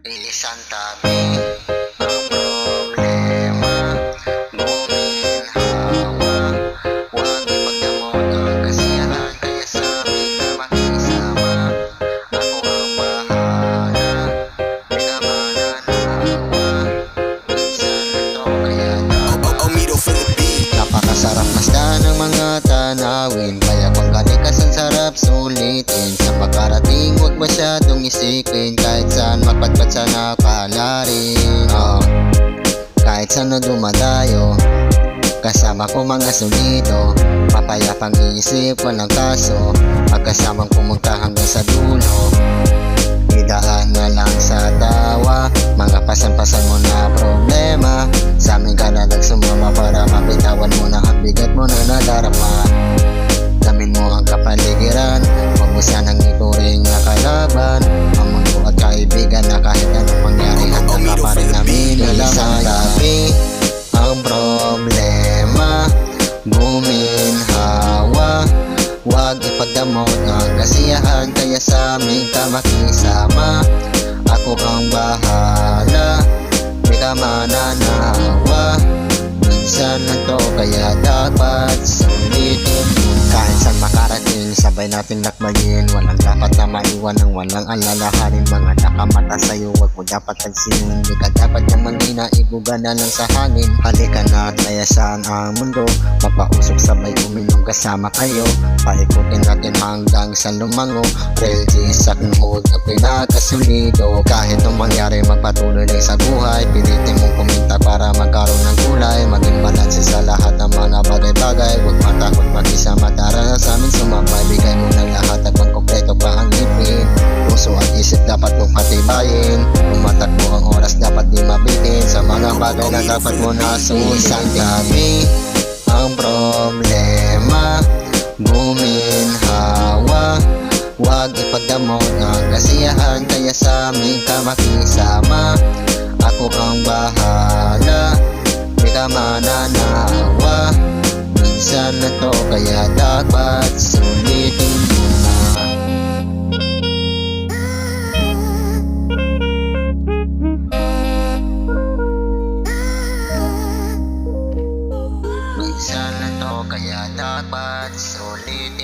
Isang tabi ang problema, guminhawa. Huwag ipagdamot ang kasiyahan, kaya sabi ka makisama. Ako ang bahala, di ka mananawa. Minsan ito kaya napakasarap masdan ng mga tanawin, kaya kung kanikas ang sarap sulitin. Sa pagkarating huwag masyadong isipin, kahit saan mapadpad sa napalarin. Kahit saan na dumadayo, kasama ko mga sunito. Mapayapang isip, walang kaso, magkasamang pumunta hanggang sa dulo. Idaan na lang sa tawa, mga pasan-pasan mo na problema. Sa aming kalalag sumama para mabitawan mo na ang bigat mo na nadarama. Damin mo ang kapaligiran, huwag mo sanang ituring na kalaban. Ang mundo at kaibigan na kahit anong mangyari, handa ka pa rin namin nalaman. Tabi ang problema, guminhawa. Huwag ipagdamot ang kasiyahan, kaya sa amin ka makisama. Ako ang bahala, di ka mananawa. Minsan na to kaya dapat sulitin. Kahit saan makarating, sabay natin lakbayin. Walang dapat na maiwan ng walang alalahanin. Mga nakamata sa'yo, wag mo dapat tansinin. Di ka dapat nang manghina, ibuga na lang sa hangin. Halika na at layasan ang mundo, mapausok sabay uminom kasama kayo. Paikutin natin hanggang sa lumango. Real G sa hold na pinakasulido. Kahit nung mangyari, magpatuloy lang sa buhay. Pilitin mong puminta para magkaroon ng kulay. Maging balanse sa lahat ng mga bagay-bagay. Huwag matakot mag-isa, matara sa amin sumabay. Bigay mo ng lahat at pangkompleto pa ang lipin. Puso at isip dapat mong patibayin. Tumatakbo ang oras dapat di mabitin. Sa mga bagay na dapat mo na sulisang. Tabi ang problema, guminhawa. Huwag ipagdamot ang kasiyahan, kaya sa amin ka makisama. Ako ang bahala, di ka mananawa. Minsan na to kaya dapat sulitin mo na. Minsan na to kaya dapat sulitin.